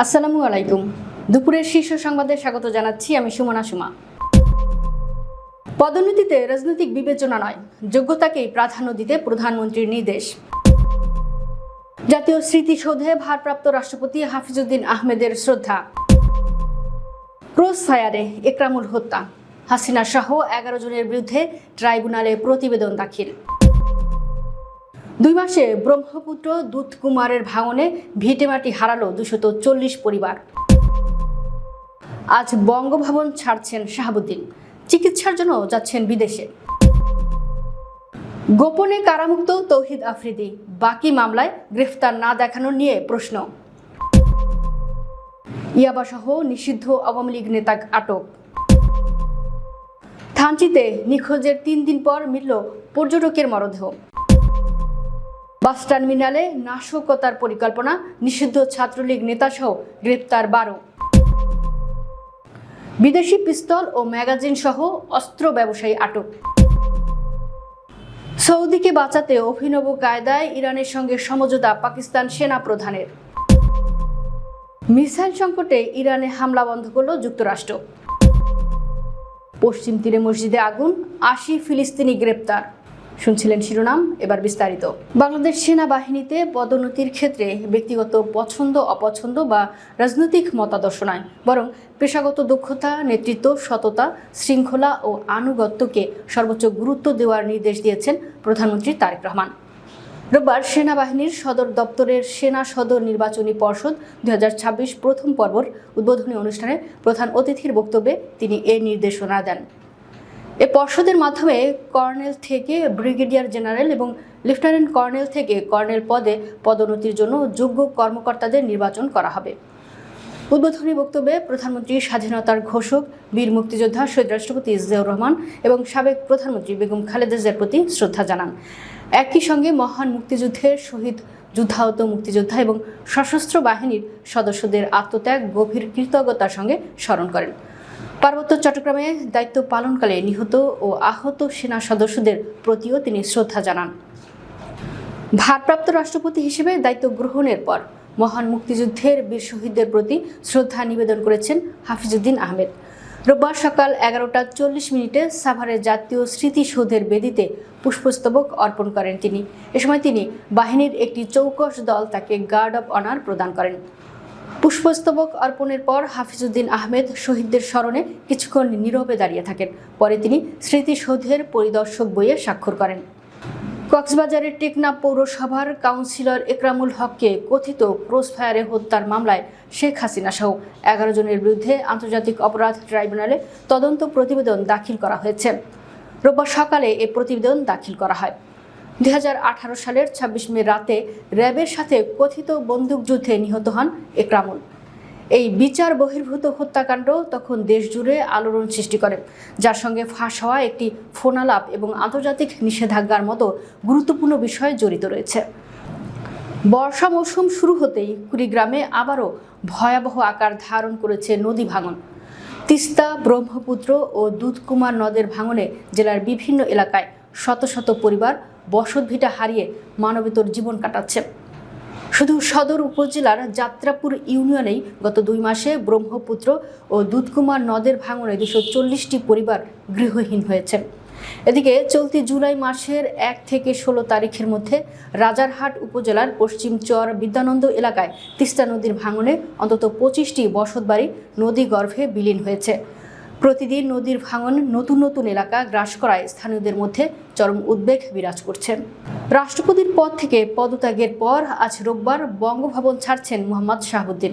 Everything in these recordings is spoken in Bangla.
আসসালামু আলাইকুম। দুপুরের শীর্ষ সংবাদে স্বাগত জানাচ্ছি আমি সুমনা সুমা। পদোন্নতিতে রাজনৈতিক বিবেচনা নয়, যোগ্যতাকেই প্রাধান্য দিতে প্রধানমন্ত্রীর নির্দেশ। জাতীয় স্মৃতিসৌধে ভারপ্রাপ্ত রাষ্ট্রপতি হাফিজউদ্দিন আহমেদের শ্রদ্ধা। ক্রস ফায়ারে একরামুল হত্যা, হাসিনা সহ 11 জনের বিরুদ্ধে ট্রাইব্যুনালে প্রতিবেদন দাখিল। 2 মাসে ব্রহ্মপুত্র দুধকুমারের ভাঙনে ভিটেমাটি হারালো 240 পরিবার। আজ বঙ্গভবন ছাড়ছেন শাহাবুদ্দিন, চিকিৎসার জন্য যাচ্ছেন বিদেশে। গোপনে কারামুক্ত তৌহিদ আফ্রিদি, বাকি মামলায় গ্রেফতার না দেখানো নিয়ে প্রশ্ন। ইয়াবাসহ নিষিদ্ধ আওয়ামী লীগ নেতা আটক। থানচিতে নিখোঁজের 3 দিন পর মিলল পর্যটকের মরদেহ। বাস টার্মিনালে নাশকতার পরিকল্পনা, নিষিদ্ধ ছাত্রলীগ নেতাসহ গ্রেপ্তার 12। বিদেশি পিস্তল ও ম্যাগাজিন সহ অস্ত্র ব্যবসায়ী আটক। সৌদিকে বাঁচাতে অভিনব কায়দায় ইরানের সঙ্গে সমঝোতা পাকিস্তান সেনা প্রধানের। মিসাইল সংকটে ইরানে হামলা বন্ধ করল যুক্তরাষ্ট্র। পশ্চিম তীরে মসজিদে আগুন, 80 ফিলিস্তিনি গ্রেপ্তার। শুনছিলেন শিরোনাম, এবার বিস্তারিত। বাংলাদেশ সেনাবাহিনীতে পদোন্নতির ক্ষেত্রে ব্যক্তিগত পছন্দ অপছন্দ বা রাজনৈতিক মতাদর্শ নয়, বরং পেশাগত দক্ষতা, নেতৃত্ব, সততা, শৃঙ্খলা ও আনুগত্যকে সর্বোচ্চ গুরুত্ব দেওয়ার নির্দেশ দিয়েছেন প্রধানমন্ত্রী তারেক রহমান। রোববার সেনাবাহিনীর সদর দপ্তরের সেনা সদর নির্বাচনী পর্ষদ 2026 প্রথম পর্বর উদ্বোধনী অনুষ্ঠানে প্রধান অতিথির বক্তব্যে তিনি এই নির্দেশনা দেন। এ পর্ষদের মাধ্যমে কর্নেল থেকে ব্রিগেডিয়ার জেনারেল এবং লেফটেন্যান্ট কর্নেল থেকে কর্নেল পদে পদোন্নতির জন্য যোগ্য কর্মকর্তাদের নির্বাচন করা হবে। উদ্বোধনী বক্তব্যে প্রধানমন্ত্রী স্বাধীনতার ঘোষক বীর মুক্তিযোদ্ধা শহীদ রাষ্ট্রপতি জিয়াউর রহমান এবং সাবেক প্রধানমন্ত্রী বেগম খালেদা জিয়ার প্রতি শ্রদ্ধা জানান। একই সঙ্গে মহান মুক্তিযুদ্ধের শহীদ, যুদ্ধাহত মুক্তিযোদ্ধা এবং সশস্ত্র বাহিনীর সদস্যদের আত্মত্যাগ গভীর কৃতজ্ঞতার সঙ্গে স্মরণ করেন। পার্বত্য চট্টগ্রামে দায়িত্ব পালনকালে নিহত ও আহত সেনা সদস্যদের প্রতিও তিনি শ্রদ্ধা জানান। ভারপ্রাপ্ত রাষ্ট্রপতি হিসেবে দায়িত্ব গ্রহণের পর মহান মুক্তিযুদ্ধের বীর শহীদদের প্রতি শ্রদ্ধা নিবেদন করেছেন হাফিজউদ্দিন আহমেদ। রোববার সকাল 11:40 সাভারের জাতীয় স্মৃতিসৌধের বেদিতে পুষ্পস্তবক অর্পণ করেন তিনি। এ সময় তিনি বাহিনীর একটি চৌকস দল তাকে গার্ড অব অনার প্রদান করেন। পুষ্পস্তবক অর্পণের পর হাফিজউদ্দিন আহমেদ শহীদদের স্মরণে কিছুক্ষণ নীরবে দাঁড়িয়ে থাকেন। পরে তিনি স্মৃতিসৌধের পরিদর্শক বইয়ে স্বাক্ষর করেন। কক্সবাজারের টেকনাফ পৌরসভার কাউন্সিলর একরামুল হককে কথিত ক্রসফায়ারে হত্যার মামলায় শেখ হাসিনা সহ 11 জনের বিরুদ্ধে আন্তর্জাতিক অপরাধ ট্রাইব্যুনালে তদন্ত প্রতিবেদন দাখিল করা হয়েছে। রোববার সকালে এই প্রতিবেদন দাখিল করা হয়। 2018 সালের 26 মে রাতে র্যাবের সাথে কথিত বন্দুকযুদ্ধে নিহত হন একরামুল। এই বিচার বহির্ভূত হত্যাকাণ্ড তখন দেশজুড়ে আলোড়ন সৃষ্টি করে, যার সঙ্গে ফাঁস হওয়া একটি ফোনালাপ এবং আন্তর্জাতিক নিষেধাজ্ঞার মতো গুরুত্বপূর্ণ বিষয় জড়িত রয়েছে। বর্ষা মৌসুম শুরু হতেই কুড়িগ্রামে আবারও ভয়াবহ আকার ধারণ করেছে নদী ভাঙন। তিস্তা, ব্রহ্মপুত্র ও দুধকুমার নদের ভাঙনে জেলার বিভিন্ন এলাকায় শত শত পরিবার বসতভিটা হারিয়ে মানবেতর জীবন কাটাচ্ছে। শুধু সদর উপজেলার যাত্রাপুর ইউনিয়নেই গত 2 মাসে ব্রহ্মপুত্র ও দুধকুমার নদের ভাঙনে 240টি পরিবার গৃহহীন হয়েছে। এদিকে চলতি জুলাই মাসের 1 থেকে 16 তারিখের মধ্যে রাজারহাট উপজেলার পশ্চিম চর বিদ্যানন্দ এলাকায় তিস্তা নদীর ভাঙনে অন্তত 25টি বসতবাড়ি নদী গর্ভে বিলীন হয়েছে। প্রতিদিন নদীর ভাঙন নতুন নতুন এলাকা গ্রাস করায় স্থানীয়দের মধ্যে চরম উদ্বেগ বিরাজ করছে। রাষ্ট্রপতির পদ থেকে পদত্যাগের পর আজ রোববার বঙ্গভবন ছাড়ছেন মোহাম্মদ শাহাবুদ্দিন।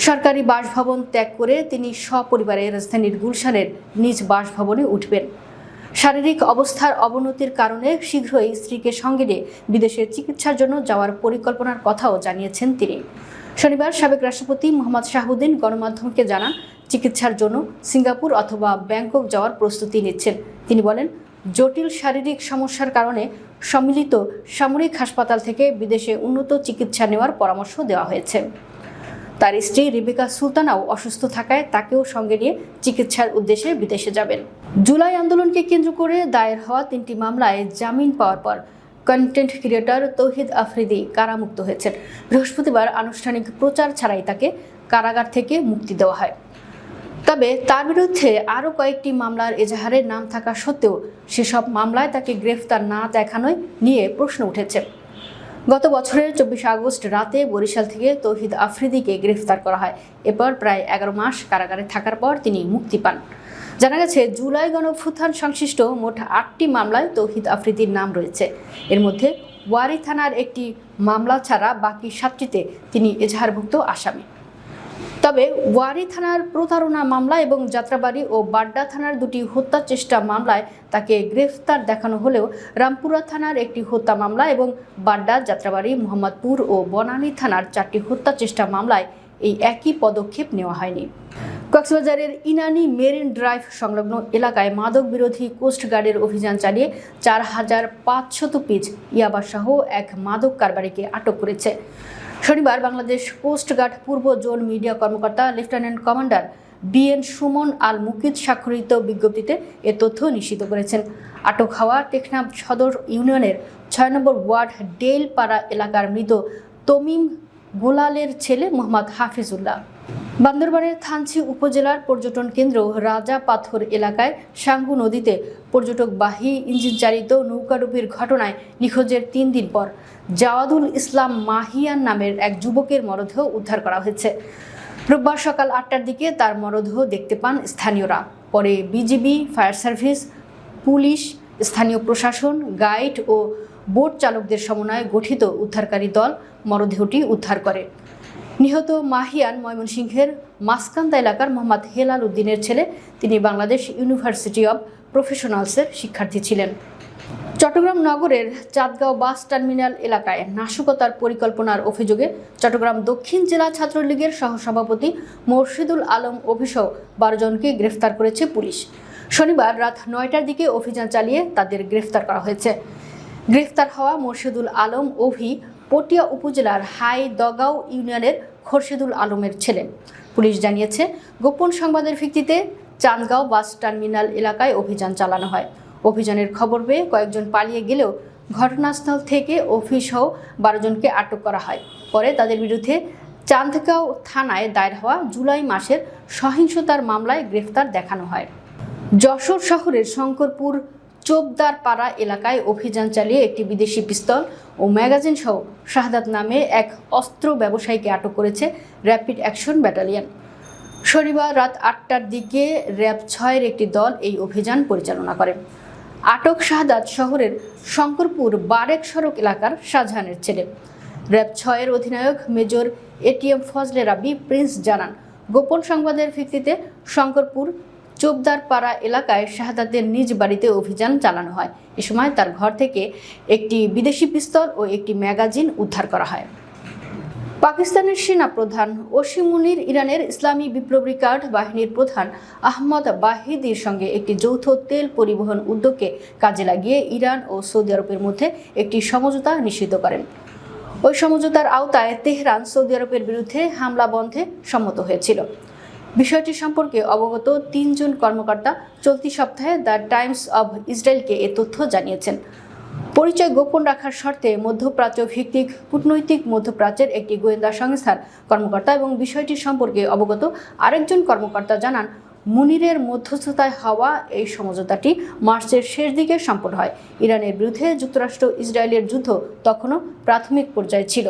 সরকারি বাসভবন ত্যাগ করে তিনি সপরিবারে রাজধানীর গুলশানের নিজ বাসভবনে উঠবেন। শারীরিক অবস্থার অবনতির কারণে শীঘ্রই স্ত্রীকে সঙ্গে নিয়ে বিদেশে চিকিৎসার জন্য যাওয়ার পরিকল্পনার কথাও জানিয়েছেন তিনি। শনিবার সাবেক রাষ্ট্রপতি মোহাম্মদ শাহাবুদ্দিন গণমাধ্যমকে জানান, চিকিৎসার জন্য সিঙ্গাপুর অথবা ব্যাংকক যাওয়ার প্রস্তুতি নিচ্ছেন। তিনি বলেন, জটিল শারীরিক সমস্যার কারণে সম্মিলিত সামরিক হাসপাতাল থেকে বিদেশে উন্নত চিকিৎসা নেওয়ার পরামর্শ দেওয়া হয়েছে। তার স্ত্রী রেবেকা সুলতানাও অসুস্থ থাকায় তাকেও সঙ্গে নিয়ে চিকিৎসার উদ্দেশ্যে বিদেশে যাবেন। জুলাই আন্দোলনকে কেন্দ্র করে দায়ের হওয়া 3টি মামলায় জামিন পাওয়ার পর কন্টেন্ট ক্রিয়েটর তৌহিদ আফ্রিদি কারামুক্ত হয়েছেন। বৃহস্পতিবার আনুষ্ঠানিক প্রচার ছাড়াই তাকে কারাগার থেকে মুক্তি দেওয়া হয়। তবে তার বিরুদ্ধে আরও কয়েকটি মামলার এজাহারের নাম থাকা সত্ত্বেও সেসব মামলায় তাকে গ্রেফতার না দেখানোয় নিয়ে প্রশ্ন উঠেছে। গত বছরের 24 আগস্ট রাতে বরিশাল থেকে তৌহিদ আফ্রিদিকে গ্রেফতার করা হয়। এরপর প্রায় 11 মাস কারাগারে থাকার পর তিনি মুক্তি পান। জানা গেছে, জুলাই গণঅভ্যুত্থান সংশ্লিষ্ট মোট 8টি মামলায় তৌহিদ আফ্রিদির নাম রয়েছে। এর মধ্যে ওয়ারী থানার একটি মামলা ছাড়া বাকি 7টিতে তিনি এজাহারভুক্ত আসামি। তবে ওয়ারী থানার প্রতারণা মামলা এবং যাত্রাবাড়ি ও বাড্ডা থানার 2টি হত্যা চেষ্টা মামলায় তাকে গ্রেফতার দেখানো হলেও রামপুরা থানার একটি হত্যা মামলা এবং বাড্ডা, যাত্রাবাড়ি, মোহাম্মদপুর ও বনানী থানার 4টি হত্যা চেষ্টা মামলায় এই একই পদক্ষেপ নেওয়া হয়নি। কক্সবাজারের ইনানি মেরিন ড্রাইভ সংলগ্ন এলাকায় মাদক বিরোধী কোস্টগার্ডের অভিযান চালিয়ে 4500 পিচ ইয়াবাসহ এক মাদক কারবারিকে আটক করেছে। শনিবার বাংলাদেশ কোস্টগার্ড পূর্ব জোন মিডিয়া কর্মকর্তা লেফটেন্যান্ট কমান্ডার বিএন সুমন আল মুকিদ স্বাক্ষরিত বিজ্ঞপ্তিতে এ তথ্য নিশ্চিত করেছেন। আটক হওয়া টেকনাফ সদর ইউনিয়নের 6 নম্বর ওয়ার্ড ডেলপাড়া এলাকার মৃত তমিম গোলালের ছেলে মোহাম্মদ হাফিজুল্লাহ। বান্দরবানের থানচি উপজেলার পর্যটন কেন্দ্র রাজা পাথর এলাকায় সাঙ্গু নদীতে পর্যটকবাহী ইঞ্জিন চালিত নৌকাডুবির ঘটনায় নিখোঁজের 3 দিন পর জাওয়াদুল ইসলাম মাহিয়ান নামের এক যুবকের মরদেহ উদ্ধার করা হয়েছে। রোববার সকাল 8টার দিকে তার মরদেহ দেখতে পান স্থানীয়রা। পরে বিজিবি, ফায়ার সার্ভিস, পুলিশ, স্থানীয় প্রশাসন, গাইড ও বোট চালকদের সমন্বয়ে গঠিত উদ্ধারকারী দল মরদেহটি উদ্ধার করে। নিহত মাহিয়ান ময়মনসিংহের মাসকান্দা এলাকার মোহাম্মদ হেলাল উদ্দিনের ছেলে। তিনি বাংলাদেশ ইউনিভার্সিটি অব প্রফেশনালসের শিক্ষার্থী ছিলেন। চট্টগ্রাম নগরের চাঁদগাঁও বাস টার্মিনাল এলাকায় নাশকতার পরিকল্পনার অভিযোগে চট্টগ্রাম দক্ষিণ জেলা ছাত্রলীগের সহসভাপতি মোর্শেদুল আলম অভিসহ 12 জনকে গ্রেফতার করেছে পুলিশ। শনিবার রাত 9টার দিকে অভিযান চালিয়ে তাদের গ্রেফতার করা হয়েছে। গ্রেফতার হওয়া মোর্শেদুল আলম অভি পটিয়া উপজেলার হাই দগাঁও ইউনিয়নের খোরশেদুল আলমের ছেলে। পুলিশ জানিয়েছে, গোপন সংবাদের ভিত্তিতে চাঁদগাঁও বাস টার্মিনাল এলাকায় অভিযান চালানো হয়। অভিযানের খবর পেয়ে কয়েকজন পালিয়ে গেলেও ঘটনাস্থল থেকে অফিসসহ 12 জনকে আটক করা হয়। পরে তাদের বিরুদ্ধে চাঁদগাঁও থানায় দায়ের হওয়া জুলাই মাসের সহিংসতার মামলায় গ্রেফতার দেখানো হয়। যশোর শহরের শঙ্করপুর চোপদারপাড়া এলাকায় অভিযান চালিয়ে একটি বিদেশি পিস্তল ও ম্যাগাজিন সহ শাহাদাত নামে এক অস্ত্র ব্যবসায়ীকে আটক করেছে র্যাপিড অ্যাকশন ব্যাটালিয়ন। শনিবার রাত 8টার দিকে র্যাব 6-এর একটি দল এই অভিযান পরিচালনা করে। আটক শাহাদাত শহরের শঙ্করপুর বারেক সড়ক এলাকার শাহজাহানের ছেলে। র্যাব 6-এর অধিনায়ক মেজর এটিএম ফজলে রাব্বি প্রিন্স জানান, গোপন সংবাদের ভিত্তিতে শঙ্করপুর চোপদারপাড়া এলাকায় শাহাদাতের নিজ বাড়িতে অভিযান চালানো হয়। এ সময় তার ঘর থেকে একটি বিদেশি পিস্তল ও একটি ম্যাগাজিন উদ্ধার করা হয়। পাকিস্তানের সেনা প্রধান ওসিম মুনির ইরানের ইসলামী বিপ্লবী গার্ড বাহিনীর প্রধান আহমদ বাহিদির সঙ্গে একটি যৌথ তেল পরিবহন উদ্যোগকে কাজে লাগিয়ে ইরান ও সৌদি আরবের মধ্যে একটি সমঝোতা নিশ্চিত করেন। ওই সমঝোতার আওতায় তেহরান সৌদি আরবের বিরুদ্ধে হামলা বন্ধে সম্মত হয়েছিল। বিষয়টি সম্পর্কে অবগত 3 জন কর্মকর্তা চলতি সপ্তাহে দ্য টাইমস অব ইসরায়েলকে এ তথ্য জানিয়েছেন। পরিচয় গোপন রাখার শর্তে মধ্যপ্রাচ্য ভিত্তিক কূটনৈতিক মধ্যপ্রাচ্যের একটি গোয়েন্দা সংস্থার কর্মকর্তা এবং বিষয়টি সম্পর্কে অবগত আরেকজন কর্মকর্তা জানান, মুনিরের মধ্যস্থতায় হওয়া এই সমঝোতাটি মার্চের শেষ দিকে সম্পন্ন হয়। ইরানের বিরুদ্ধে যুক্তরাষ্ট্র ইসরায়েলের যুদ্ধ তখনও প্রাথমিক পর্যায়ে ছিল।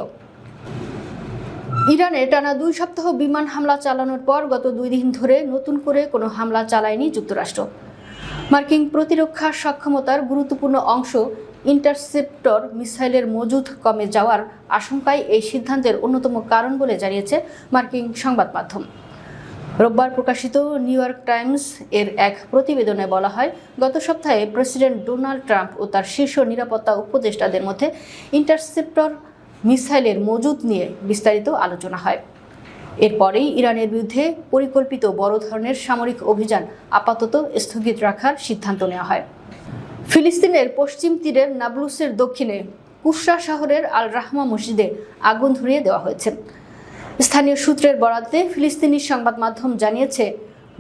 ইরানে টানা 2 সপ্তাহ বিমান হামলা চালানোর পর গত 2 দিন ধরে নতুন করে কোনো হামলা চালায়নি যুক্তরাষ্ট্র। মার্কিন প্রতিরক্ষা সক্ষমতার গুরুত্বপূর্ণ অংশ ইন্টারসেপ্টর মিসাইলের মজুদ কমে যাওয়ার আশঙ্কায় এই সিদ্ধান্তের অন্যতম কারণ বলে জানিয়েছে মার্কিন সংবাদ মাধ্যম। রোববার প্রকাশিত নিউ ইয়র্ক টাইমস এর এক প্রতিবেদনে বলা হয়, গত সপ্তাহে প্রেসিডেন্ট ডোনাল্ড ট্রাম্প ও তার শীর্ষ নিরাপত্তা উপদেষ্টাদের মধ্যে ইন্টারসেপ্টর মিসাইলের মজুদ নিয়ে বিস্তারিত আলোচনা হয়। এরপরেই ইরানের বিরুদ্ধে পরিকল্পিত বড় ধরনের সামরিক অভিযান আপাতত স্থগিত রাখার সিদ্ধান্ত নেওয়া হয়। ফিলিস্তিনের পশ্চিম তীরের নাবলুসের দক্ষিণে কুশরা শহরের আল রাহমা মসজিদে আগুন ধরিয়ে দেওয়া হয়েছে। স্থানীয় সূত্রের বরাতে ফিলিস্তিনি সংবাদ মাধ্যম জানিয়েছে,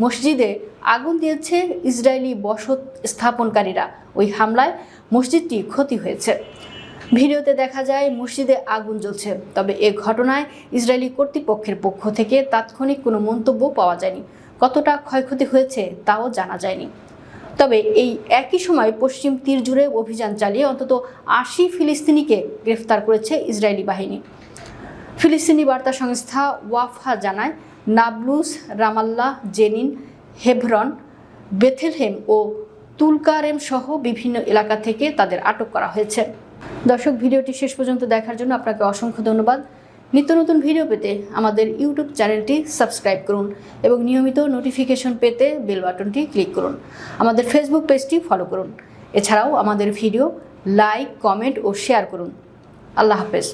মসজিদে আগুন দিয়েছে ইসরায়েলি বসত স্থাপনকারীরা। ওই হামলায় মসজিদটি ক্ষতি হয়েছে। ভিডিওতে দেখা যায় মসজিদে আগুন জ্বলছে, তবে এ ঘটনায় ইসরায়েলি কর্তৃপক্ষের পক্ষ থেকে তাৎক্ষণিক কোনো মন্তব্য পাওয়া যায়নি। কতটা ক্ষয়ক্ষতি হয়েছে তাও জানা যায়নি। তবে এই একই সময় পশ্চিম তীর জুড়ে অভিযান চালিয়ে অন্তত ৮০ ফিলিস্তিনিকে গ্রেফতার করেছে ইসরায়েলি বাহিনী। ফিলিস্তিনি বার্তা সংস্থা ওয়াফা জানায়, নাবলুস, রামাল্লাহ, জেনিন, হেবরন, বেথেলহেম ও তুলকারেম সহ বিভিন্ন এলাকা থেকে তাদের আটক করা হয়েছে। দর্শক, ভিডিওটি শেষ পর্যন্ত দেখার জন্য আপনাকে অসংখ্য ধন্যবাদ। নিত্য নতুন ভিডিও পেতে আমাদের ইউটিউব চ্যানেলটি সাবস্ক্রাইব করুন এবং নিয়মিত নোটিফিকেশন পেতে বেল বাটনটি ক্লিক করুন। আমাদের ফেসবুক পেজটি ফলো করুন। এছাড়াও আমাদের ভিডিও লাইক, কমেন্ট ও শেয়ার করুন। আল্লাহ হাফেজ।